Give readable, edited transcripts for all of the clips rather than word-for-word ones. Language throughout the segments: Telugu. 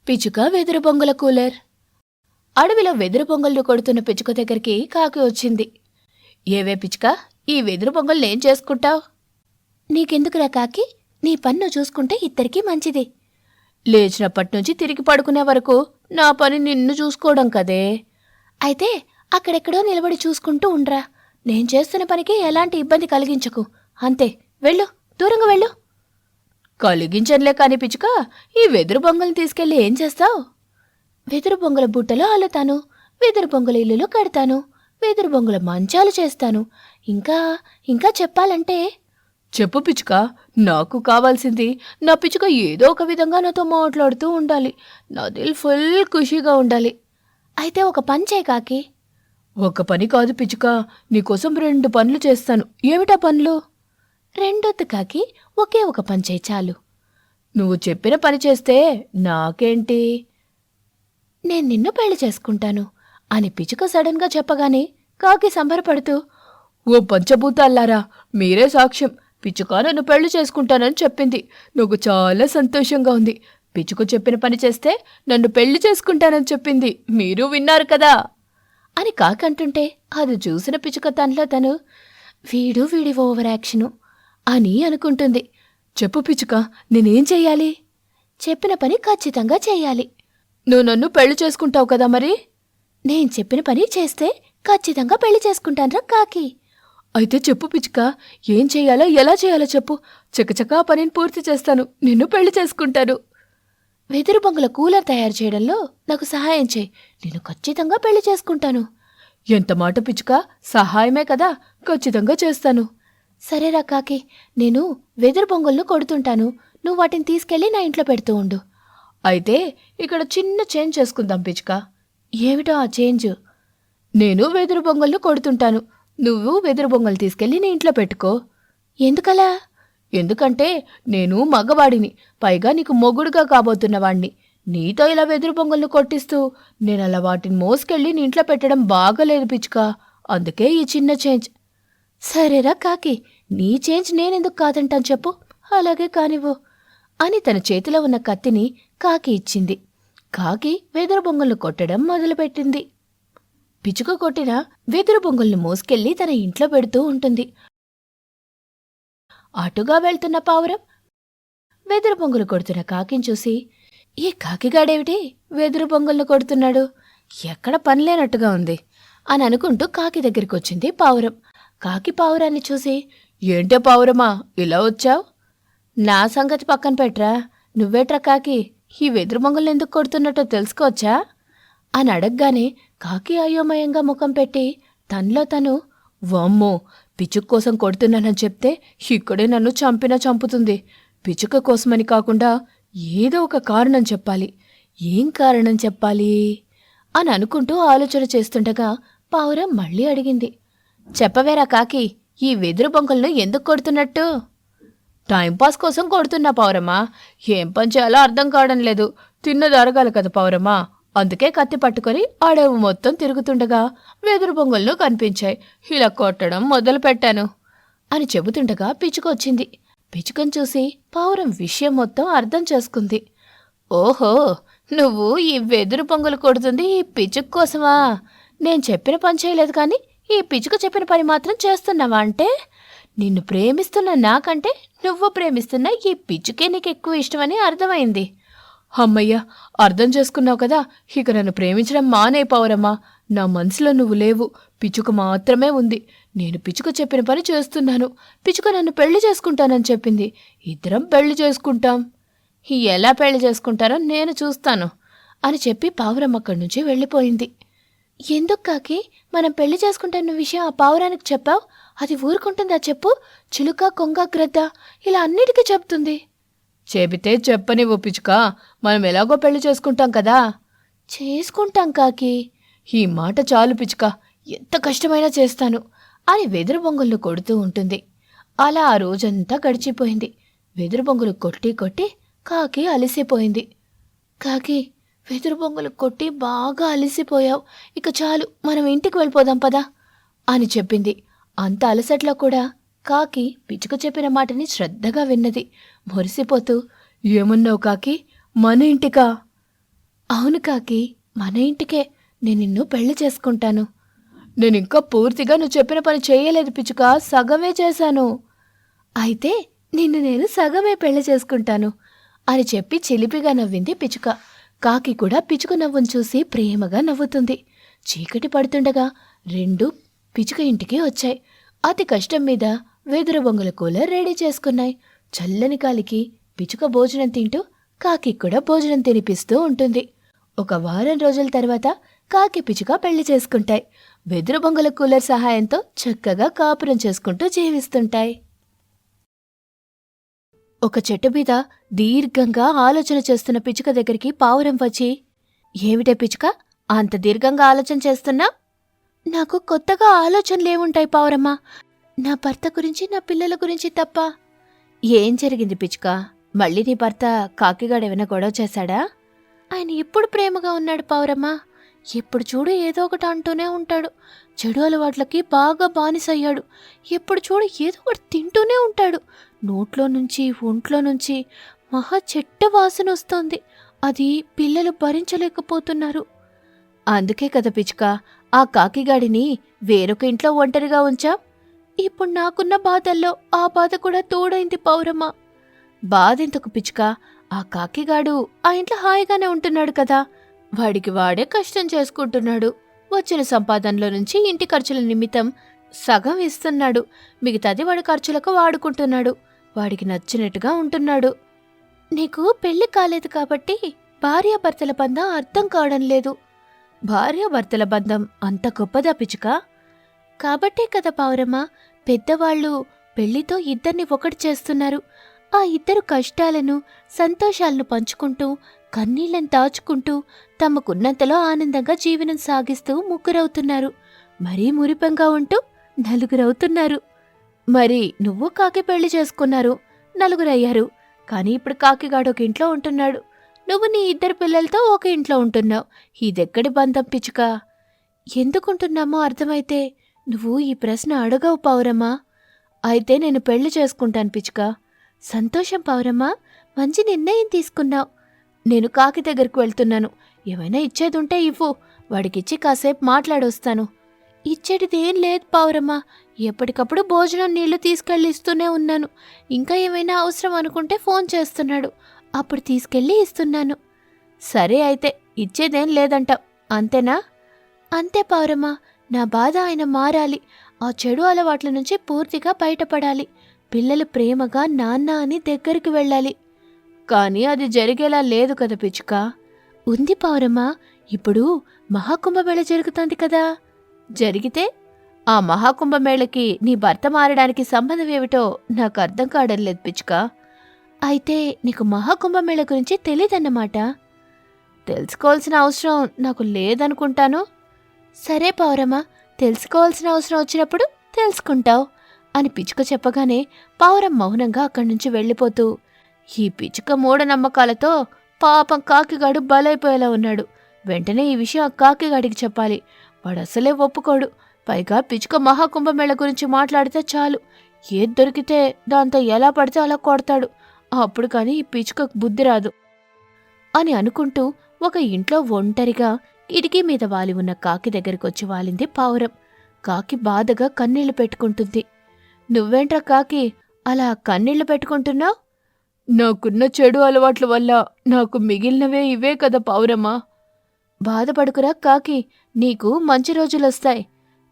పిచ్చుక వెదురు బొంగుల కూలర్. అడవిలో వెదురు బొంగళ్ళు కొడుతున్న పిచ్చుక దగ్గరికి కాకి వచ్చింది. ఏవే పిచ్చుక, ఈ వెదురు బొంగళ్ళేం చేసుకుంటావ్? నీకెందుకురా కాకి, నీ పన్ను చూసుకుంటే ఇద్దరికీ మంచిది. లేచినప్పటినుంచి తిరిగి పడుకునే వరకు నా పని నిన్ను చూసుకోవడం కదే. అయితే అక్కడెక్కడో నిలబడి చూసుకుంటూ ఉండ్రా. నేను చేస్తున్న పనికి ఎలాంటి ఇబ్బంది కలిగించకు. అంతే, వెళ్ళు, దూరంగా వెళ్ళు. కలిగించనులే కాని పిచ్చుక, ఈ వెదురు బొంగల్ని తీసుకెళ్ళి ఏం చేస్తావు? వెదురు బొంగుల బుట్టలో అల్లుతాను, వెదురు బొంగుల ఇల్లులు కడతాను, వెదురు బొంగుల మంచాలు చేస్తాను. ఇంకా ఇంకా చెప్పాలంటే. చెప్పు పిచ్చుక, నాకు కావాల్సింది నా పిచ్చుక ఏదో ఒక విధంగా నాతో మాట్లాడుతూ ఉండాలి. నా దిల్ ఫుల్ ఖుషీగా ఉండాలి. అయితే ఒక పని చేయి కాకి. ఒక పని కాదు పిచ్చుక, నీకోసం 2 పనులు చేస్తాను. ఏమిటా పనులు? రెండొద్దు కాకి, ఒకే ఒక పని చేయి చాలు. నువ్వు చెప్పిన పని చేస్తే నాకేంటి? నేను నిన్ను పెళ్లి చేసుకుంటాను అని పిచ్చుక సడన్గా చెప్పగానే కాకి సంబరపడుతూ, ఓ పంచభూతాల్లారా, మీరే సాక్ష్యం. పిచ్చుక నన్ను పెళ్లి చేసుకుంటానని చెప్పింది. నాకు చాలా సంతోషంగా ఉంది. పిచ్చుక చెప్పిన పని చేస్తే నన్ను పెళ్లి చేసుకుంటానని చెప్పింది. మీరు విన్నారు కదా అని కాకి అంటుంటే అది చూసిన పిచ్చుక తనలో తను, వీడి ఓవర్ యాక్షను అని అనుకుంటుంది. చెప్పు పిచ్చుక, నేనేం చెయ్యాలి? చెప్పిన పని ఖచ్చితంగా చెయ్యాలి. నువ్వు నన్ను పెళ్లి చేసుకుంటావు కదా మరి? నేను చెప్పిన పని చేస్తే ఖచ్చితంగా పెళ్లి చేసుకుంటాన్రా కాకి. అయితే చెప్పు పిచ్చుక, ఏం చెయ్యాలో ఎలా చేయాలో చెప్పు. చకచకా పనిని పూర్తి చేస్తాను, నిన్ను పెళ్లి చేసుకుంటాను. వెదురు బొంగుల కూలర్ తయారు చేయడంలో నాకు సహాయం చేయి, నేను ఖచ్చితంగా పెళ్లి చేసుకుంటాను. ఎంత మాట పిచ్చుక, సహాయమే కదా, ఖచ్చితంగా చేస్తాను. సరేరా కాకి, నేను వెదురు బొంగులను కొడుతుంటాను, నువ్వు వాటిని తీసుకెళ్లి నా ఇంట్లో పెడుతూ ఉండు. అయితే ఇక్కడ చిన్న చేంజ్ చేసుకుందాం పిచ్చుక. ఏమిటో ఆ చేంజ్? నేను వెదురు బొంగులను కొడుతుంటాను, నువ్వు వెదురు బొంగలు తీసుకెళ్లి నీ ఇంట్లో పెట్టుకో. ఎందుకలా? ఎందుకంటే నేను మగవాడిని, పైగా నీకు మొగుడుగా కాబోతున్నవాణ్ణి. నీతో ఇలా వెదురు బొంగలను కొట్టిస్తూ నేనలా వాటిని మోసుకెళ్ళి నీ ఇంట్లో పెట్టడం బాగాలేదు పిచ్చుక. అందుకే ఈ చిన్న చేంజ్. సరేరా కాకి, నీ చేంజ్ నేనెందుకు కాదంటాను చెప్పు. అలాగే కానివ్వు అని తన చేతిలో ఉన్న కత్తిని కాకి ఇచ్చింది. కాకి వెదురు బొంగలను కొట్టడం మొదలుపెట్టింది. పిచ్చుక కొట్టిన వెదురు బొంగులను మోసుకెళ్లి తన ఇంట్లో పెడుతూ ఉంటుంది. అటుగా వెళ్తున్న పావురం వెదురు బొంగులు కొడుతున్న కాకిని చూసి, ఈ కాకిగాడేమిటి వెదురు బొంగులను కొడుతున్నాడు, ఎక్కడ పనిలేనట్టుగా ఉంది అని అనుకుంటూ కాకి దగ్గరికొచ్చింది పావురం. కాకి పావురాన్ని చూసి, ఏంటే పావురమా ఇలా వచ్చావు? నా సంగతి పక్కన పెట్రా, నువ్వేట్రా కాకి, ఈ వెదురు బొంగులను ఎందుకు కొడుతున్నట్టో తెలుసుకోవచ్చా అని అడగగానే కాకి అయోమయంగా ముఖం పెట్టి తనలో తను, వామ్మో, పిచ్చుక కోసం కొడుతున్నానని చెప్తే ఇక్కడే నన్ను చంపినా చంపుతుంది. పిచ్చుక కోసమని కాకుండా ఏదో ఒక కారణం చెప్పాలి. ఏం కారణం చెప్పాలి అని అనుకుంటూ ఆలోచన చేస్తుండగా పావురం మళ్ళీ అడిగింది, చెప్పవేరా కాకి, ఈ వెదురు బొంగులను ఎందుకు కొడుతున్నట్టు? టైంపాస్ కోసం కొడుతున్నా పావురమా, ఏం పని చేయాలో అర్థం కావడం లేదు. తిన్నది అరగాలి కదా పావురమా, అందుకే కత్తి పట్టుకొని అడవి మొత్తం తిరుగుతుండగా వెదురు బొంగులను కనిపించాయి, ఇలా కొట్టడం మొదలు పెట్టాను అని చెబుతుండగా పిచ్చుకొచ్చింది. పిచ్చుకను చూసి పావురం విషయం మొత్తం అర్థం చేసుకుంది. ఓహో, నువ్వు ఈ వెదురు బొంగులు కొడుతుంది ఈ పిచ్చుక కోసమా? నేను చెప్పిన పని చేయలేదు కానీ ఈ పిచ్చుక చెప్పిన పని మాత్రం చేస్తున్నావా? అంటే నిన్ను ప్రేమిస్తున్న నాకంటే నువ్వు ప్రేమిస్తున్న ఈ పిచ్చుకే నీకు ఎక్కువ ఇష్టమని అర్థమైంది. అమ్మయ్య, అర్థం చేసుకున్నావు కదా, ఇక నన్ను ప్రేమించడం మానే పావురమ్మా. నా మనసులో నువ్వు లేవు, పిచ్చుక మాత్రమే ఉంది. నేను పిచ్చుక చెప్పిన పని చేస్తున్నాను. పిచ్చుక నన్ను పెళ్లి చేసుకుంటానని చెప్పింది. ఇద్దరం పెళ్లి చేసుకుంటాం. ఎలా పెళ్లి చేసుకుంటారో నేను చూస్తాను అని చెప్పి పావురం అక్కడి నుంచి వెళ్ళిపోయింది. ఎందుకు కాకి మనం పెళ్లి చేసుకుంటున్న విషయం ఆ పావురానికి చెప్పావు? అది ఊరుకుంటుందా చెప్పు? చిలుక, కొంగ, గ్రద్ద ఇలా అన్నిటికీ చెప్తుంది. చెబితే చెప్పనివ్వు పిచ్చుక, మనం ఎలాగో పెళ్లి చేసుకుంటాం కదా. చేసుకుంటాం కాకి. ఈ మాట చాలు పిచ్చుక, ఎంత కష్టమైనా చేస్తాను అని వెదురు బొంగులను కొడుతూ ఉంటుంది. అలా ఆ రోజంతా గడిచిపోయింది. వెదురు బొంగులు కొట్టి కొట్టి కాకి అలసిపోయింది. కాకి, వెదురు బొంగులు కొట్టి బాగా అలసిపోయావు, ఇక చాలు, మనం ఇంటికి వెళ్ళిపోదాం పదా అని చెప్పింది. అంత అలసట్లో కూడా కాకి పిచ్చుక చెప్పిన మాటని శ్రద్ధగా విన్నది. మురిసిపోతూ, ఏమన్నావు కాకి, మన ఇంటికా? అవును కాకి, మన ఇంటికే. నేను నిన్ను పెళ్లి చేసుకుంటాను. నేనింకా పూర్తిగా నువ్వు చెప్పిన పని చేయలేదు పిచ్చుక, సగమే చేశాను. అయితే నిన్ను నేను సగమే పెళ్లి చేసుకుంటాను అని చెప్పి చిలిపిగా నవ్వింది పిచ్చుక. కాకి కూడా పిచ్చుక నవ్వును చూసి ప్రేమగా నవ్వుతుంది. చీకటి పడుతుండగా రెండు పిచ్చుక ఇంటికి వచ్చాయి. అతి కష్టం మీద వెదురు బొంగుల కూలర్ రెడీ చేసుకున్నాయి. చల్లని గాలికి పిచ్చుక భోజనం తింటూ కాకి కూడా భోజనం తినిపిస్తూ ఉంటుంది. ఒక వారం రోజుల తర్వాత కాకి పిచ్చుక పెళ్లి చేసుకుంటాయి. వెదురు బొంగుల కూలర్ సహాయంతో చక్కగా కాపురం చేసుకుంటూ జీవిస్తుంటాయి. ఒక చెట్టు మీద దీర్ఘంగా ఆలోచన చేస్తున్న పిచ్చుక దగ్గరికి పావురం వచ్చి, ఏమిటే పిచ్చుక, అంత దీర్ఘంగా ఆలోచన చేస్తున్నా? నాకు కొత్తగా ఆలోచనలేముంటాయి పావురమ్మా, నా భర్త గురించి నా పిల్లల గురించి తప్ప. ఏం జరిగింది పిచ్చుక? మళ్ళీ నీ భర్త కాకిగాడేమైనా గొడవ చేశాడా? ఆయన ఎప్పుడు ప్రేమగా ఉన్నాడు పావురమ్మా. ఎప్పుడు చూడు ఏదో ఒకటి అంటూనే ఉంటాడు. చెడు అలవాట్లకి బాగా బానిసయ్యాడు. ఎప్పుడు చూడు ఏదో ఒకటి తింటూనే ఉంటాడు. నోట్లో నుంచి ఒంట్లో నుంచి మహా చెట్ట వాసన వస్తోంది. అది పిల్లలు భరించలేకపోతున్నారు. అందుకే కదా పిచ్చుక, ఆ కాకిగాడిని వేరొక ఇంట్లో ఒంటరిగా ఉంచా. ఇప్పుడు నాకున్న బాధల్లో ఆ బాధ కూడా తోడైంది పౌరమ్మ. బాధెందుకు పిచ్చుక, ఆ కాకిగాడు ఆ ఇంట్లో హాయిగానే ఉంటున్నాడు కదా. వాడికి వాడే కష్టం చేసుకుంటున్నాడు. వచ్చిన సంపాదనలో నుంచి ఇంటి ఖర్చుల నిమిత్తం సగం ఇస్తున్నాడు. మిగతాది వాడి ఖర్చులకు వాడుకుంటున్నాడు. వాడికి నచ్చినట్టుగా ఉంటున్నాడు. నీకు పెళ్లి కాలేదు కాబట్టి భార్యాభర్తల బంధం అర్థం కావడం లేదు. భార్యాభర్తల బంధం అంత గొప్పదా పిచ్చుక? కాబట్టే కదా పావురమ్మ, పెద్దవాళ్ళు పెళ్లితో ఇద్దరిని ఒకటి చేస్తున్నారు. ఆ ఇద్దరు కష్టాలను సంతోషాలను పంచుకుంటూ కన్నీళ్లను దాచుకుంటూ తమకున్నంతలో ఆనందంగా జీవనం సాగిస్తూ ముగ్గురవుతున్నారు. మరీ మురిపంగా ఉంటూ నలుగురవుతున్నారు. మరి నువ్వు కాకి పెళ్లి చేసుకున్నారు, నలుగురయ్యారు. కానీ ఇప్పుడు కాకిగాడు ఒక ఇంట్లో ఉంటున్నాడు. నువ్వు నీ ఇద్దరు పిల్లలతో ఒక ఇంట్లో ఉంటున్నావు. ఇదెక్కడి బంధం పిచ్చుక? ఎందుకుంటున్నామో అర్థమైతే నువ్వు ఈ ప్రశ్న అడగవు పావురమ్మా. అయితే నేను పెళ్లి చేసుకుంటాను పిచ్చుక. సంతోషం పావురమ్మా, మంచి నిర్ణయం తీసుకున్నావు. నేను కాకి దగ్గరకు వెళ్తున్నాను. ఏమైనా ఇచ్చేదుంటే ఇవ్వు, వాడికిచ్చి కాసేపు మాట్లాడొస్తాను. ఇచ్చేటిదేం లేదు పావురమ్మా, ఎప్పటికప్పుడు భోజనం నీళ్లు తీసుకెళ్ళి ఇస్తూనే ఉన్నాను. ఇంకా ఏమైనా అవసరం అనుకుంటే ఫోన్ చేస్తున్నాడు, అప్పుడు తీసుకెళ్ళి ఇస్తున్నాను. సరే అయితే ఇచ్చేదేం లేదంటావు, అంతేనా? అంతే పావురమ్మా, నా బాధ ఆయన మారాలి. ఆ చెడు అలవాట్ల నుంచి పూర్తిగా బయటపడాలి. పిల్లలు ప్రేమగా నాన్న అని దగ్గరికి వెళ్ళాలి. కానీ అది జరిగేలా లేదు కదా పిచ్చుక. ఉంది పావురమ్మా, ఇప్పుడు మహాకుంభమేళ జరుగుతోంది కదా. జరిగితే ఆ మహాకుంభమేళకి నీ భర్త మారడానికి సంబంధం ఏమిటో నాకు అర్థం కావడం లేదు పిచ్చుక. అయితే నీకు మహాకుంభమేళ గురించి తెలీదన్నమాట. తెలుసుకోవాల్సిన అవసరం నాకు లేదనుకుంటాను. సరే పావురమ్మా, తెలుసుకోవాల్సిన అవసరం వచ్చినప్పుడు తెలుసుకుంటావు అని పిచ్చుక చెప్పగానే పావురం మౌనంగా అక్కడి నుంచి వెళ్ళిపోతూ, ఈ పిచ్చుక మూఢనమ్మకాలతో పాపం కాకిగాడు బలైపోయేలా ఉన్నాడు. వెంటనే ఈ విషయం ఆ కాకిగాడికి చెప్పాలి. వాడు అసలే ఒప్పుకోడు. పైగా పిచ్చుక మహాకుంభమేళ గురించి మాట్లాడితే చాలు, ఏది దొరికితే దాంతో ఎలా పడితే అలా కొడతాడు. అప్పుడు కానీ ఈ పిచ్చుకకు బుద్ధి రాదు అని అనుకుంటూ ఒక ఇంట్లో ఒంటరిగా కిటికీ మీద వాలి ఉన్న కాకి దగ్గరికొచ్చి వాలింది పావురం. కాకి బాధగా కన్నీళ్లు పెట్టుకుంటుంది. నువ్వేంట్రా కాకి, అలా కన్నీళ్లు పెట్టుకుంటున్నావు? నాకున్న చెడు అలవాట్ల వల్ల నాకు మిగిలినవే ఇవే కదా పావురమ్మా. బాధపడుకురా కాకి, నీకు మంచి రోజులొస్తాయి.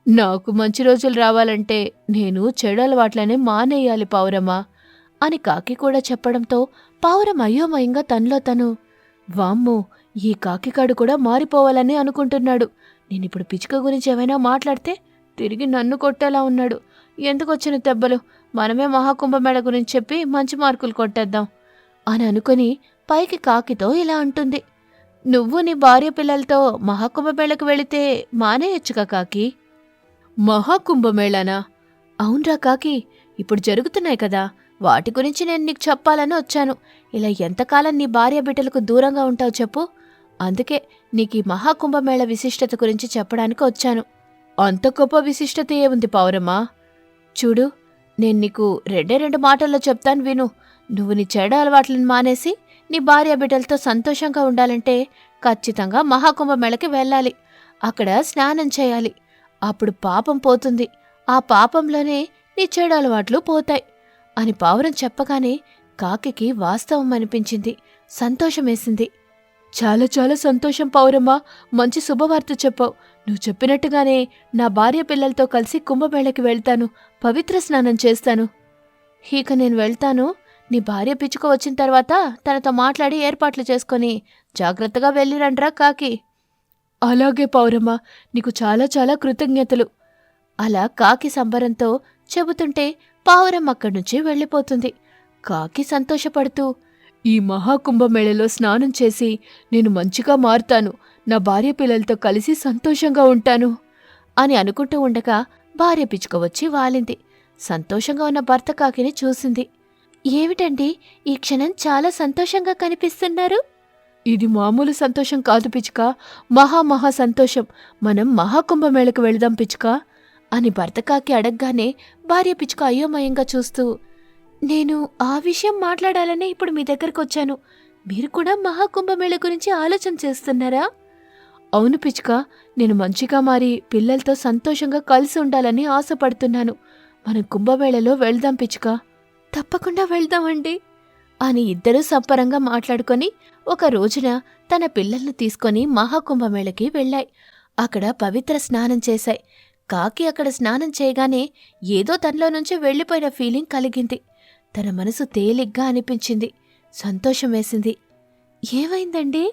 నాకు మంచి రోజులు రావాలంటే నేను చెడు అలవాట్లనే మానేయాలి పావురమ్మా అని కాకి కూడా చెప్పడంతో పావురం అయోమయంగా తనలో తను, వామ్మో, ఈ కాకికాడు కూడా మారిపోవాలని అనుకుంటున్నాడు. నేనిప్పుడు పిచ్చుక గురించి ఏమైనా మాట్లాడితే తిరిగి నన్ను కొట్టేలా ఉన్నాడు. ఎందుకొచ్చిన దెబ్బలు, మనమే మహాకుంభమేళ గురించి చెప్పి మంచి మార్కులు కొట్టేద్దాం అని అనుకుని పైకి కాకితో ఇలా అంటుంది. నువ్వు నీ భార్య పిల్లలతో మహాకుంభమేళకు వెళితే మానేయొచ్చుగా కాకి. మహాకుంభమేళానా? అవునరా కాకి, ఇప్పుడు జరుగుతున్నాయి కదా, వాటి గురించి నేను నీకు చెప్పాలని వచ్చాను. ఇలా ఎంతకాలం నీ భార్య బిడ్డలకు దూరంగా ఉంటావు చెప్పు. అందుకే నీకు ఈ మహాకుంభమేళ విశిష్టత గురించి చెప్పడానికి వచ్చాను. అంత గొప్ప విశిష్టత ఏముంది పావురమ్మా? చూడు, నేను నీకు రెండు మాటల్లో చెప్తాను విను. నువ్వు నీ చెడు అలవాట్లను మానేసి నీ భార్య బిడ్డలతో సంతోషంగా ఉండాలంటే ఖచ్చితంగా మహాకుంభమేళకి వెళ్ళాలి. అక్కడ స్నానం చేయాలి. అప్పుడు పాపం పోతుంది. ఆ పాపంలోనే నీ చెడు అలవాట్లు పోతాయి అని పావురం చెప్పగానే కాకికి వాస్తవం అనిపించింది. సంతోషమేసింది. చాలా చాలా సంతోషం పావురమ్మా, మంచి శుభవార్త చెప్పావు. నువ్వు చెప్పినట్టుగానే నా భార్య పిల్లలతో కలిసి కుంభమేళకి వెళ్తాను, పవిత్ర స్నానం చేస్తాను. ఇక నేను వెళ్తాను. నీ భార్య పిచ్చుక వచ్చిన తర్వాత తనతో మాట్లాడి ఏర్పాట్లు చేసుకొని జాగ్రత్తగా వెళ్ళిరండ్రా కాకి. అలాగే పావురమ్మా, నీకు చాలా చాలా కృతజ్ఞతలు. అలా కాకి సంబరంతో చెబుతుంటే పావురం అక్కడ్నుంచి వెళ్ళిపోతుంది. కాకి సంతోషపడుతూ, ఈ మహాకుంభమేళలో స్నానం చేసి నేను మంచిగా మారుతాను, నా భార్య పిల్లలతో కలిసి సంతోషంగా ఉంటాను అని అనుకుంటూ ఉండగా భార్య పిచ్చుక వచ్చి వాలింది. సంతోషంగా ఉన్న భర్త కాకిని చూసింది. ఏమిటండి, ఈ క్షణం చాలా సంతోషంగా కనిపిస్తున్నారు? ఇది మామూలు సంతోషం కాదు పిచ్చుక, మహా సంతోషం. మనం మహాకుంభమేళకు వెళదాం పిచ్చుక అని భర్త కాకి అడగగానే భార్య పిచ్చుక అయోమయంగా చూస్తూ, నేను ఆ విషయం మాట్లాడాలనే ఇప్పుడు మీ దగ్గరకొచ్చాను. మీరు కూడా మహాకుంభమేళ గురించి ఆలోచన చేస్తున్నారా? అవును పిచ్చుక, నేను మంచిగా మారి పిల్లలతో సంతోషంగా కలిసి ఉండాలని ఆశపడుతున్నాను. మనం కుంభమేళలో వెళ్దాం పిచ్చుక. తప్పకుండా వెళ్దామండి అని ఇద్దరూ సంపరంగా మాట్లాడుకొని ఒక రోజున తన పిల్లల్ని తీసుకొని మహాకుంభమేళకి వెళ్ళాయి. అక్కడ పవిత్ర స్నానం చేశాయి. కాకి అక్కడ స్నానం చేయగానే ఏదో తనలో నుంచి వెళ్ళిపోయిన ఫీలింగ్ కలిగింది. తన మనసు తేలిగ్గా అనిపించింది. సంతోషం వేసింది. ఏమైందండి?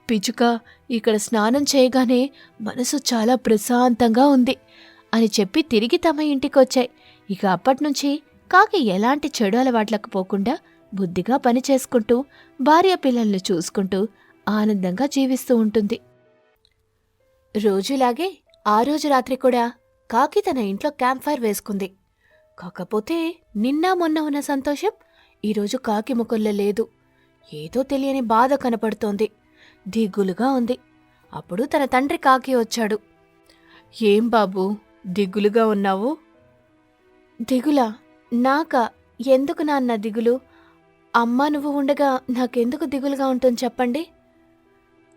పిచ్చుక, ఇక్కడ స్నానం చేయగానే మనసు చాలా ప్రశాంతంగా ఉంది అని చెప్పి తిరిగి తమ ఇంటికొచ్చాయి. ఇక అప్పట్నుంచి కాకి ఎలాంటి చెడు అలవాట్లకు పోకుండా బుద్ధిగా పనిచేసుకుంటూ భార్య పిల్లల్ని చూసుకుంటూ ఆనందంగా జీవిస్తూ ఉంటుంది. రోజులాగే ఆ రోజు రాత్రి కూడా కాకి తన ఇంట్లో క్యాంప్ ఫైర్ వేసుకుంది. కాకపోతే నిన్న మొన్న ఉన్న సంతోషం ఈరోజు కాకి ముఖంలో లేదు. ఏదో తెలియని బాధ కనపడుతోంది. దిగులుగా ఉంది. అప్పుడు తన తండ్రి కాకి వచ్చాడు. ఏం బాబూ, దిగులుగా ఉన్నావు? దిగులా? నాకా? ఎందుకు నాన్న దిగులు? అమ్మా నువ్వు ఉండగా నాకెందుకు దిగులుగా ఉంటుంది చెప్పండి.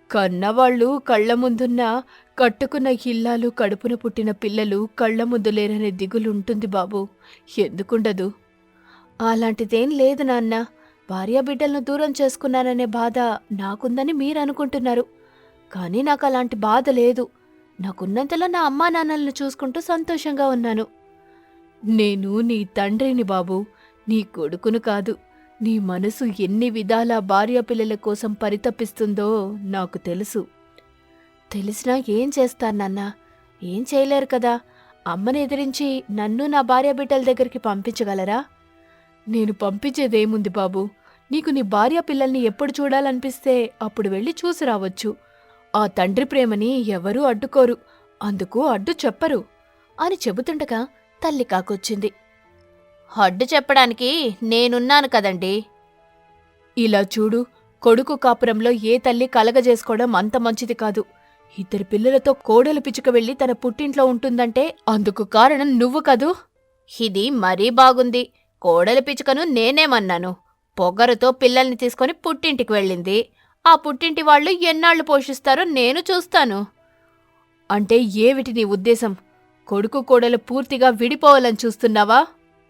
కన్నవాళ్లు కళ్ల ముందున్నా కట్టుకున్న ఇల్లాలు, కడుపున పుట్టిన పిల్లలు కళ్ల ముందు లేరనే దిగులుంటుంది బాబూ. ఎందుకుండదు? అలాంటిదేం లేదు నాన్న. భార్యాబిడ్డలను దూరం చేసుకున్నాననే బాధ నాకుందని మీరనుకుంటున్నారు. కానీ నాకు అలాంటి బాధ లేదు. నాకున్నంతలో నా అమ్మా నాన్నలను చూసుకుంటూ సంతోషంగా ఉన్నాను. నేను నీ తండ్రిని బాబూ, నీ కొడుకును కాదు. నీ మనసు ఎన్ని విధాల భార్యాపిల్లల కోసం పరితపిస్తుందో నాకు తెలుసు. తెలిసినా ఏం చేస్తానన్నా? ఏం చేయలేరు కదా. అమ్మని ఎదిరించి నన్ను నా భార్యాబిడ్డల దగ్గరికి పంపించగలరా? నేను పంపించేదేముంది బాబూ. నీకు నీ భార్యాపిల్లల్ని ఎప్పుడు చూడాలనిపిస్తే అప్పుడు వెళ్ళి చూసి రావచ్చు. ఆ తండ్రి ప్రేమని ఎవరూ అడ్డుకోరు, అందుకు అడ్డు చెప్పరు అని చెబుతుండగా తల్లి కాకొచ్చింది. అడ్డు చెప్పడానికి నేనున్నాను కదండి. ఇలా చూడు, కొడుకు కాపురంలో ఏ తల్లి కలగజేసుకోవడం అంత మంచిది కాదు. ఇద్దరు పిల్లలతో కోడలు పిచ్చుక వెళ్ళి తన పుట్టింట్లో ఉంటుందంటే అందుకు కారణం నువ్వు కదూ. ఇది మరీ బాగుంది. కోడలి పిచ్చుకను నేనేమన్నాను? పొగరుతో పిల్లల్ని తీసుకొని పుట్టింటికి వెళ్ళింది. ఆ పుట్టింటి వాళ్ళు ఎన్నాళ్లు పోషిస్తారో నేను చూస్తాను. అంటే ఏమిటి నీ ఉద్దేశం? కొడుకు కోడలు పూర్తిగా విడిపోవాలని చూస్తున్నావా?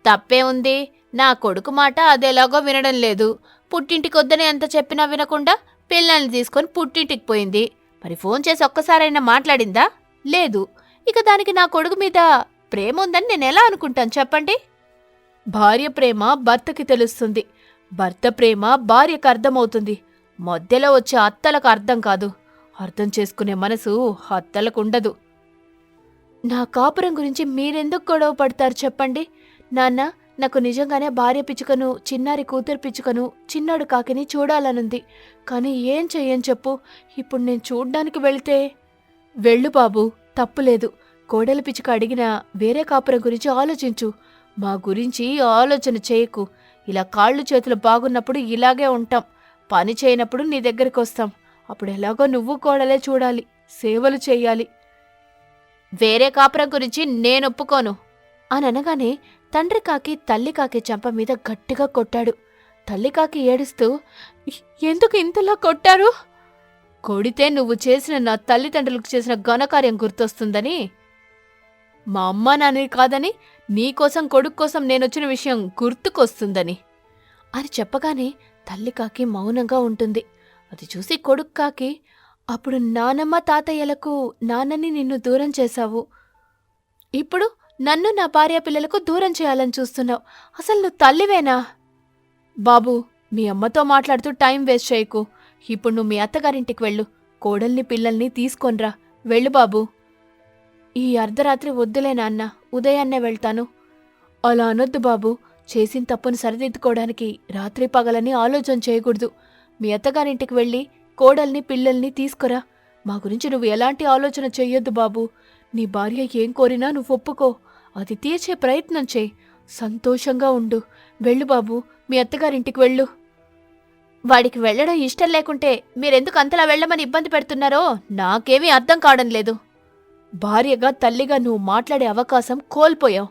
తప్పే ఉంది. నా కొడుకు మాట అదేలాగో వినడం లేదు. పుట్టింటికొద్దని ఎంత చెప్పినా వినకుండా పిల్లల్ని తీసుకొని పుట్టింటికి పోయింది. మరి ఫోన్ చేసి ఒక్కసారైనా మాట్లాడిందా? లేదు. ఇక దానికి నా కొడుకు మీద ప్రేమ ఉందని నేనెలా అనుకుంటాను చెప్పండి? భార్య ప్రేమ భర్తకి తెలుస్తుంది. భర్త ప్రేమ భార్యకు అర్థమవుతుంది. మధ్యలో వచ్చే అత్తలకు అర్థం కాదు. అర్థం చేసుకునే మనసు అత్తలకుండదు. నా కాపురం గురించి మీరెందుకు గొడవ పడతారు చెప్పండి? నాన్న, నాకు నిజంగానే భార్య పిచ్చుకను, చిన్నారి కూతురు పిచ్చుకను, చిన్నాడు కాకిని చూడాలనుంది. కానీ ఏం చెయ్యని చెప్పు. ఇప్పుడు నేను చూడ్డానికి వెళితే? వెళ్ళు బాబూ, తప్పులేదు. కోడలి పిచ్చుక అడిగినా వేరే కాపురం గురించి ఆలోచించు. మా గురించి ఆలోచన చేయకు. ఇలా కాళ్ళు చేతులు బాగున్నప్పుడు ఇలాగే ఉంటాం. పని చేయనప్పుడు నీ దగ్గరికి వస్తాం. అప్పుడు ఎలాగో నువ్వు కోడలే చూడాలి, సేవలు చెయ్యాలి. వేరే కాపురం గురించి నేనొప్పుకోను అని అనగానే తండ్రి కాకి తల్లి కాకి చెంప మీద గట్టిగా కొట్టాడు. తల్లి కాకి ఏడుస్తూ, ఎందుకు ఇంతలా కొట్టారు? కొడితే నువ్వు చేసిన నా తల్లిదండ్రులకు చేసిన ఘనకార్యం గుర్తొస్తుందని, మా అమ్మా నాన్నని కాదని నీకోసం కొడుకు కోసం నేనొచ్చిన విషయం గుర్తుకొస్తుందని అని చెప్పగానే తల్లి కాకి మౌనంగా ఉంటుంది. అది చూసి కొడుకు కాకి, అప్పుడు నానమ్మ తాతయ్యలకు నాన్నని నిన్ను దూరం చేశావు, ఇప్పుడు నన్ను నా భార్య పిల్లలకు దూరం చేయాలని చూస్తున్నావు. అసలు నువ్వు తల్లివేనా? బాబు, మీ అమ్మతో మాట్లాడుతూ టైం వేస్ట్ చేయకు. ఇప్పుడు నువ్వు మీ అత్తగారింటికి వెళ్ళు. కోడల్ని పిల్లల్ని తీసుకొనిరా. వెళ్ళు బాబు. ఈ అర్ధరాత్రి వద్దులే నాన్న, ఉదయాన్నే వెళ్తాను. అలా అనొద్దు బాబు. చేసిన తప్పును సరిదిద్దుకోవడానికి రాత్రి పగలని ఆలోచన చేయకూడదు. మీ అత్తగారింటికి వెళ్ళి కోడల్ని పిల్లల్ని తీసుకురా. మా గురించి నువ్వు ఎలాంటి ఆలోచన చెయ్యొద్దు బాబు. నీ భార్య ఏం కోరినా నువ్వు ఒప్పుకో. అది తీర్చే ప్రయత్నం చేయి. సంతోషంగా ఉండు. వెళ్ళు బాబు, మీ అత్తగారింటికి వెళ్ళు. వాడికి వెళ్ళడం ఇష్టం లేకుంటే మీరెందుకు అంతలా వెళ్ళమని ఇబ్బంది పెడుతున్నారో నాకేమీ అర్థం కావడం లేదు. భార్యగా తల్లిగా నువ్వు మాట్లాడే అవకాశం కోల్పోయావు.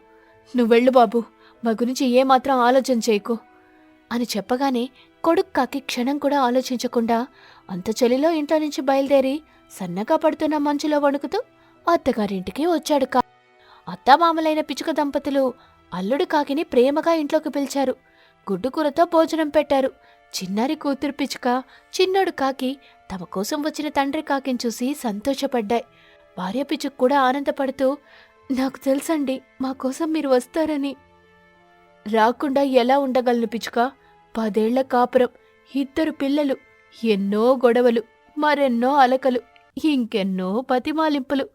నువ్వు వెళ్ళు బాబు, మా గురించి ఏమాత్రం ఆలోచన చేయకు అని చెప్పగానే కొడుకు కాకి క్షణం కూడా ఆలోచించకుండా అంత చలిలో ఇంట్లో నుంచి బయలుదేరి సన్నగా పడుతున్న మంచులో వణుకుతూ అత్తగారింటికి వచ్చాడు. అత్తామామలైన పిచ్చుక దంపతులు అల్లుడు కాకిని ప్రేమగా ఇంట్లోకి పిలిచారు. గుడ్డుకూరతో భోజనం పెట్టారు. చిన్నారి కూతురు పిచ్చుక, చిన్నోడు కాకి తమ కోసం వచ్చిన తండ్రి కాకిని చూసి సంతోషపడ్డాయి. భార్య పిచ్చుక కూడా ఆనందపడుతూ, నాకు తెలుసండి మా కోసం మీరు వస్తారని. రాకుండా ఎలా ఉండగలను పిచ్చుక? 10 ఏళ్ల కాపురం, 2 పిల్లలు, ఎన్నో గొడవలు, మరెన్నో అలకలు, ఇంకెన్నో బతిమాలింపులు,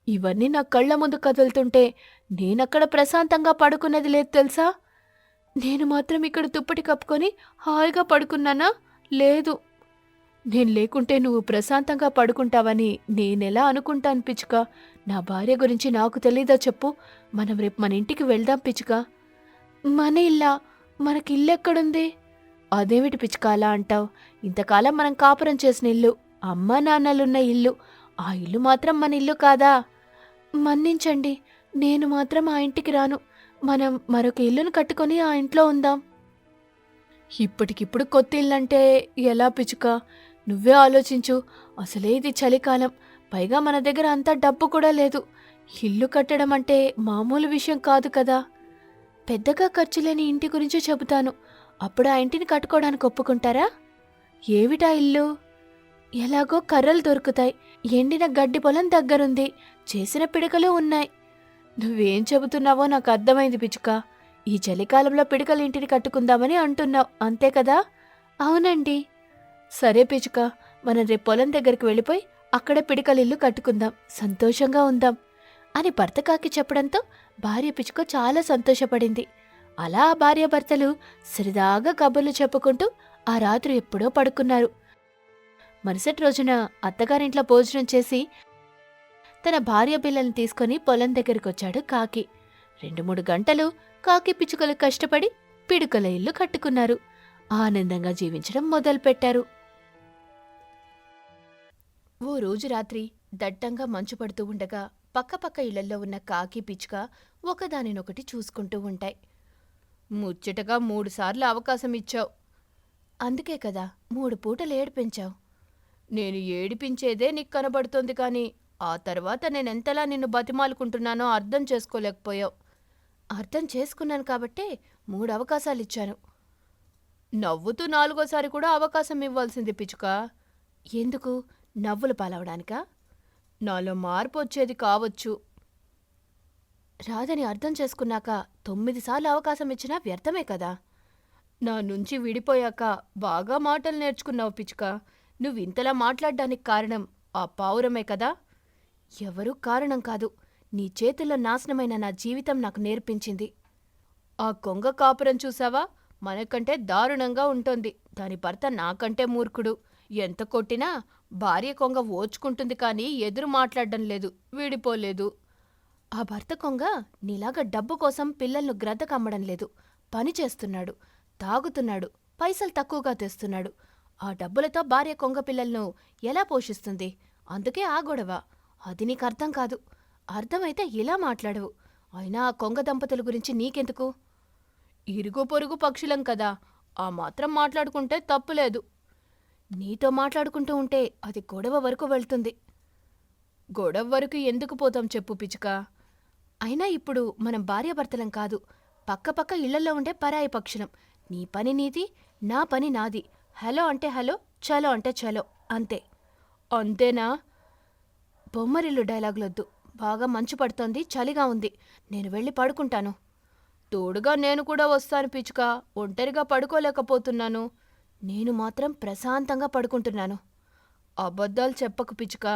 ఇవన్నీ నా కళ్ల ముందు కదులుతుంటే నేనక్కడ ప్రశాంతంగా పడుకున్నది లేదు తెలుసా? నేను మాత్రం ఇక్కడ దుప్పటి కప్పుకొని హాయిగా పడుకున్నానా? లేదు. నేను లేకుంటే నువ్వు ప్రశాంతంగా పడుకుంటావని నేనెలా అనుకుంటాను పిచ్చుక? నా భార్య గురించి నాకు తెలీదా చెప్పు? మనం రేపు మన ఇంటికి వెళ్దాం పిచ్చుక. మన ఇల్లా? మనకిల్లెక్కడుంది? అదేమిటి పిచ్చుక అలా అంటావు? ఇంతకాలం మనం కాపురం చేసిన ఇల్లు, అమ్మా నాన్నలున్న ఇల్లు, ఆ ఇల్లు మాత్రం మన ఇల్లు కాదా? మన్నించండి, నేను మాత్రం ఆ ఇంటికి రాను. మనం మరొక ఇల్లును కట్టుకొని ఆ ఇంట్లో ఉందాం. ఇప్పటికిప్పుడు కొత్త ఇల్లంటే ఎలా పిచ్చుక? నువ్వే ఆలోచించు. అసలే ఇది చలికాలం, పైగా మన దగ్గర అంత డబ్బు కూడా లేదు. ఇల్లు కట్టడం అంటే మామూలు విషయం కాదు కదా. పెద్దగా ఖర్చు లేని ఇంటి గురించి చెబుతాను, అప్పుడు ఆ ఇంటిని కట్టుకోవడానికి ఒప్పుకుంటారా? ఏమిటా ఇల్లు? ఎలాగో కర్రలు దొరుకుతాయి, ఎండిన గడ్డి పొలం దగ్గరుంది, చేసిన పిడకలు ఉన్నాయి. నువ్వేం చెబుతున్నావో నాకు అర్థమైంది పిచ్చుక. ఈ చలికాలంలో పిడకలు ఇంటిని కట్టుకుందామని అంటున్నావు, అంతే కదా? అవునండి. సరే పిచ్చుక, మనం రేపు పొలం దగ్గరికి వెళ్ళిపోయి అక్కడే పిడకలిల్లు కట్టుకుందాం, సంతోషంగా ఉందాం అని భర్త కాకి చెప్పడంతో భార్య పిచ్చుక చాలా సంతోషపడింది. అలా ఆ భార్యాభర్తలు సరదాగా కబుర్లు చెప్పుకుంటూ ఆ రాత్రి ఎప్పుడో పడుకున్నారు. మరుసటి రోజున అత్తగారింట్లో భోజనం చేసి తన భార్య పిల్లల్ని తీసుకుని పొలం దగ్గరికొచ్చాడు కాకి. 2-3 గంటలు కాకి పిచ్చుకలు కష్టపడి పిడుకల ఇల్లు కట్టుకున్నారు. ఆనందంగా జీవించడం మొదలుపెట్టారు. ఓ రోజు రాత్రి దట్టంగా మంచు పడుతూ ఉండగా పక్కపక్క ఇళ్లల్లో ఉన్న కాకి పిచ్చుక ఒకదానినొకటి చూసుకుంటూ ఉంటాయి. ముచ్చటగా 3 సార్లు అవకాశం ఇచ్చావు, అందుకే కదా 3 పూటలు ఏడిపించావు. నేను ఏడిపించేదే నీకు కనబడుతోంది కాని ఆ తర్వాత నేనెంతలా నిన్ను బతిమాలుకుంటున్నానో అర్థం చేసుకోలేకపోయావు. అర్థం చేసుకున్నాను కాబట్టే 3 అవకాశాలిచ్చాను. నవ్వుతూ 4గోసారి కూడా అవకాశం ఇవ్వాల్సింది పిచ్చుక. ఎందుకు? నవ్వులు పాలవడానికా? నాలో మార్పు వచ్చేది కావచ్చు. రాదని అర్థం చేసుకున్నాక 9 సార్లు అవకాశం ఇచ్చినా వ్యర్థమే కదా. నా నుంచి విడిపోయాక బాగా మాటలు నేర్చుకున్నావు పిచ్చుక. నువ్వింతలా మాట్లాడ్డానికి కారణం ఆ పావురమే కదా? ఎవరూ కారణం కాదు, నీ చేతుల్లో నాశనమైన నా జీవితం నాకు నేర్పించింది. ఆ కొంగ కాపురం చూసావా? మనకంటే దారుణంగా ఉంటోంది. దాని భర్త నాకంటే మూర్ఖుడు. ఎంత కొట్టినా భార్య కొంగ ఓచుకుంటుంది కానీ ఎదురు మాట్లాడడం లేదు, విడిపోలేదు. ఆ భర్త కొంగ నీలాగా డబ్బు కోసం పిల్లలను గ్రద్దకమ్మడం లేదు, పని చేస్తున్నాడు, తాగుతున్నాడు, పైసలు తక్కువగా తెస్తున్నాడు. ఆ డబ్బులతో భార్య కొంగ పిల్లలను ఎలా పోషిస్తుంది? అందుకే ఆ గొడవ. అది నీకు అర్థం కాదు. అర్థమైతే ఇలా మాట్లాడవు. అయినా ఆ కొంగ దంపతుల గురించి నీకెందుకు? ఇరుగు పొరుగు పక్షులం కదా, ఆ మాత్రం మాట్లాడుకుంటే తప్పులేదు. నీతో మాట్లాడుకుంటూ ఉంటే అది గొడవ వరకు వెళ్తుంది. గొడవ వరకు ఎందుకు పోతాం చెప్పు పిచ్చుక. అయినా ఇప్పుడు మనం భార్యాభర్తలం కాదు, పక్కపక్క ఇళ్లల్లో ఉండే పరాయి పక్షులం. నీ పని నీది, నా పని నాది. హలో అంటే హలో, చలో అంటే చలో, అంతే. అంతేనా? బొమ్మరిల్లు డైలాగులొద్దు. బాగా మంచు పడుతోంది, చలిగా ఉంది. నేను వెళ్ళి పడుకుంటాను. తోడుగా నేను కూడా వస్తాను పిచ్చుక. ఒంటరిగా పడుకోలేకపోతున్నాను. నేను మాత్రం ప్రశాంతంగా పడుకుంటున్నాను. అబద్ధాలు చెప్పకు పిచ్చుక.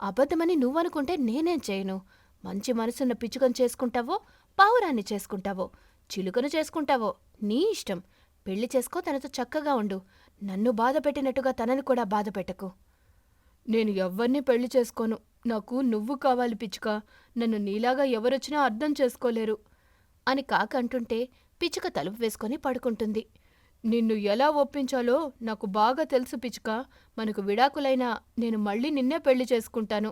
అబద్ధమని నువ్వనుకుంటే నేనేం చేయను. మంచి మనసున్న పిచ్చుకను చేసుకుంటావో, పావురాన్ని చేసుకుంటావో, చిలుకను చేసుకుంటావో నీ ఇష్టం. పెళ్లి చేసుకో, తనతో చక్కగా ఉండు. నన్ను బాధ పెట్టినట్టుగా తనని కూడా బాధ పెట్టకు. నేను ఎవ్వర్నీ పెళ్లి చేసుకోను. నాకు నువ్వు కావాలి పిచ్చుక. నన్ను నీలాగా ఎవరొచ్చినా అర్థం చేసుకోలేరు అని కాకి అంటుంటే పిచ్చుక తలుపు వేసుకొని పడుకుంటుంది. నిన్ను ఎలా ఒప్పించాలో నాకు బాగా తెలుసు పిచ్చుక. మనకు విడాకులైనా నేను మళ్ళీ నిన్నే పెళ్లి చేసుకుంటాను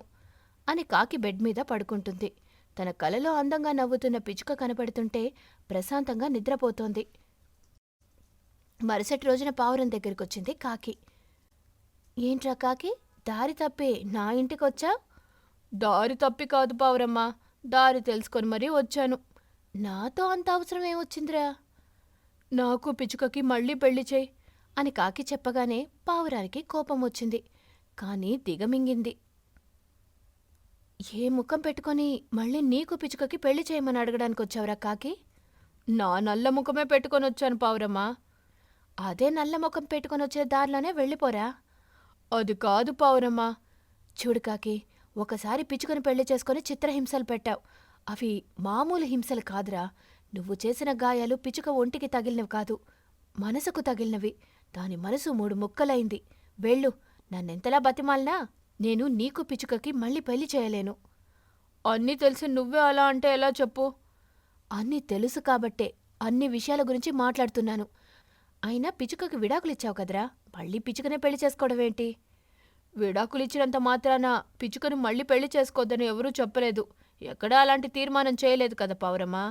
అని కాకి బెడ్ మీద పడుకుంటుంది. తన కలలో అందంగా నవ్వుతున్న పిచ్చుక కనపడుతుంటే ప్రశాంతంగా నిద్రపోతోంది. మరుసటి రోజున పావురం దగ్గరికొచ్చింది కాకి. ఏంట్రా కాకి, దారి తప్పి నా ఇంటికొచ్చా? దారి తప్పి కాదు పావురమ్మా, దారి తెలుసుకొని మరీ వచ్చాను. నాతో అంత అవసరం ఏమొచ్చిందిరా? నాకు పిచ్చుకకి మళ్ళీ పెళ్లి చేయి అని కాకి చెప్పగానే పావురానికి కోపం వచ్చింది. కాని దిగమింగింది. ఏ ముఖం పెట్టుకొని మళ్ళీ నీకు పిచ్చుకకి పెళ్లి చేయమని అడగడానికి వచ్చావురా కాకి? నా నల్ల ముఖమే పెట్టుకొనొచ్చాను పావురమ్మా. అదే నల్ల ముఖం పెట్టుకొనొచ్చే దారిలోనే వెళ్ళిపోరా. అది కాదు పావురమ్మా. చూడు కాకి, ఒకసారి పిచ్చుకని పెళ్లి చేసుకుని చిత్రహింసలు పెట్టావు. అవి మామూలు హింసలు కాదురా. నువ్వు చేసిన గాయాలు పిచ్చుక ఒంటికి తగిలినవి కాదు, మనసుకు తగిలినవి. దాని మనసు 3 ముక్కలైంది. వెళ్ళు. నన్నెంతలా బతిమాలినా నేను నీకు పిచ్చుకకి మళ్ళీ పెళ్లి చేయలేను. అన్నీ తెలిసి నువ్వే అలా అంటే ఎలా చెప్పు? అన్నీ తెలుసు కాబట్టే అన్ని విషయాల గురించి మాట్లాడుతున్నాను. అయినా పిచ్చుకకి విడాకులిచ్చావు కదరా, మళ్ళీ పిచ్చుకనే పెళ్లి చేసుకోవడమేంటి? విడాకులిచ్చినంత మాత్రాన పిచ్చుకను మళ్ళీ పెళ్లి చేసుకోవద్దని ఎవరూ చెప్పలేదు. ఎక్కడా అలాంటి తీర్మానం చేయలేదు కదా పావురమ్మా.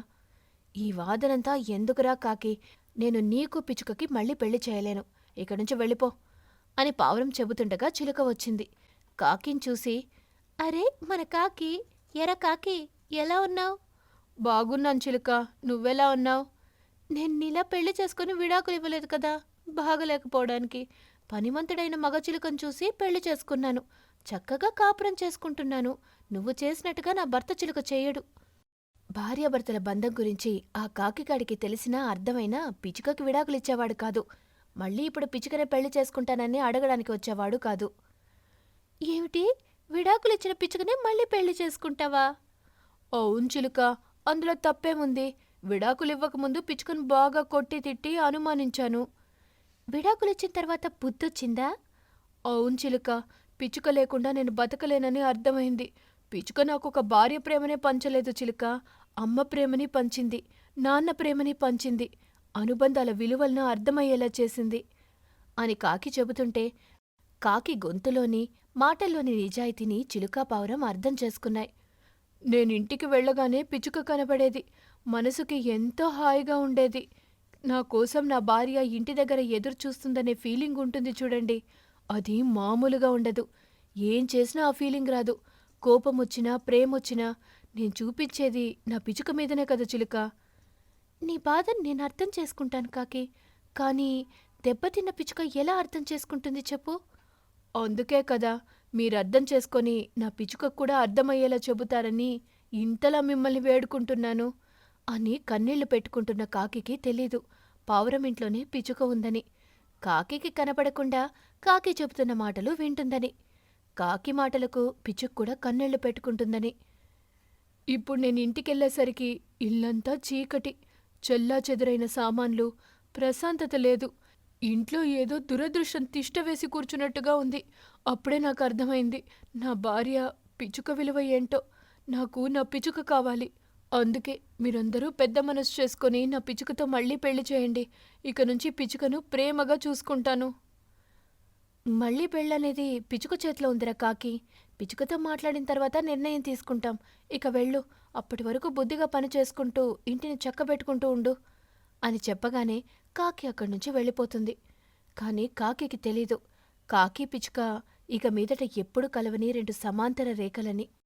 ఈ వాదనంతా ఎందుకురా కాకి? నేను నీకు పిచ్చుకకి మళ్ళీ పెళ్లి చేయలేను. ఇక్కడ్నుంచి వెళ్ళిపో అని పావురం చెబుతుండగా చిలుక వచ్చింది. కాకిని చూసి, అరే మన కాకి, ఎరా కాకి, ఎలా ఉన్నావు? బాగున్నాను చిలుక, నువ్వెలా ఉన్నావు? నేను నీలా పెళ్లి చేసుకుని విడాకులు ఇవ్వలేదు కదా, బాగలేకపోవడానికి. పనిమంతుడైన మగ చిలుకను చూసి పెళ్లి చేసుకున్నాను. చక్కగా కాపురం చేసుకుంటున్నాను. నువ్వు చేసినట్టుగా నా భర్త చిలుక చెయ్యడు. భార్యాభర్తల బంధం గురించి ఆ కాకిగాడికి తెలిసినా అర్థమైనా పిచ్చుకకి విడాకులిచ్చేవాడు కాదు. మళ్ళీ ఇప్పుడు పిచ్చుకనే పెళ్లి చేసుకుంటానని అడగడానికి వచ్చేవాడు కాదు. ఏమిటి, విడాకులిచ్చిన పిచ్చుకనే మళ్ళీ పెళ్లి చేసుకుంటావా? అవును చిలుక, అందులో తప్పేముంది? విడాకులివ్వకముందు పిచ్చుకను బాగా కొట్టి తిట్టి అనుమానించాను. విడాకులిచ్చిన తర్వాత బుద్ధొచ్చిందా? అవును చిలుక, పిచ్చుక లేకుండా నేను బతకలేనని అర్థమైంది. పిచ్చుక నాకొక భార్య ప్రేమనే పంచలేదు చిలుక, అమ్మ ప్రేమని పంచింది, నాన్న ప్రేమని పంచింది. అనుబంధాల విలువలను అర్థమయ్యేలా చేసింది అని కాకి చెబుతుంటే కాకి గొంతులోని మాటల్లోని నిజాయితీని చిలుకా పావురం అర్థం చేసుకున్నాయి. నేనింటికి వెళ్ళగానే పిచ్చుక కనబడేది. మనసుకి ఎంతో హాయిగా ఉండేది. నా కోసం నా భార్య ఇంటి దగ్గర ఎదురు చూస్తుందనే ఫీలింగ్ ఉంటుంది చూడండి, అది మామూలుగా ఉండదు. ఏం చేసినా ఆ ఫీలింగ్ రాదు. కోపమొచ్చినా, ప్రేమొచ్చినా నేను చూపించేది నా పిచ్చుక మీదనే కదా చిలుక. నీ బాధను నేను అర్థం చేసుకుంటాను కాకి, కానీ దెబ్బతిన్న పిచ్చుక ఎలా అర్థం చేసుకుంటుంది చెప్పు? అందుకే కదా మీరర్థం చేసుకొని నా పిచ్చుకకు కూడా అర్థమయ్యేలా చెబుతారని ఇంతలా మిమ్మల్ని వేడుకుంటున్నాను అని కన్నీళ్లు పెట్టుకుంటున్న కాకికి తెలీదు పావురం ఇంట్లోనే పిచ్చుక ఉందని. కాకికి కనపడకుండా కాకి చెబుతున్న మాటలు వింటుందని, కాకి మాటలకు పిచ్చుక కూడా కన్నీళ్లు పెట్టుకుంటుందని. ఇప్పుడు నేను ఇంటికెళ్ళేసరికి ఇల్లంతా చీకటి, చెల్లాచెదురైన సామాన్లు, ప్రశాంతత లేదు. ఇంట్లో ఏదో దురదృష్టం తిష్టవేసి కూర్చున్నట్టుగా ఉంది. అప్పుడే నాకు అర్థమైంది నా భార్య పిచ్చుక విలువ ఏంటో. నాకు నా పిచ్చుక కావాలి. అందుకే మీరందరూ పెద్ద మనసు చేసుకొని నా పిచ్చుకతో మళ్ళీ పెళ్లి చేయండి. ఇక నుంచి పిచ్చుకను ప్రేమగా చూసుకుంటాను. మళ్ళీ పెళ్ళనేది పిచ్చుక చేతిలో ఉందిరా కాకి. పిచ్చుకతో మాట్లాడిన తర్వాత నిర్ణయం తీసుకుంటాం. ఇక వెళ్ళు. అప్పటి వరకు బుద్ధిగా పని చేసుకుంటూ ఇంటిని చక్కబెట్టుకుంటూ ఉండు అని చెప్పగానే కాకి అక్కడి నుంచి వెళ్ళిపోతుంది. కాని కాకికి తెలీదు కాకి పిచ్చుక ఇక మీదట ఎప్పుడు కలవని రెండు సమాంతర రేఖలని.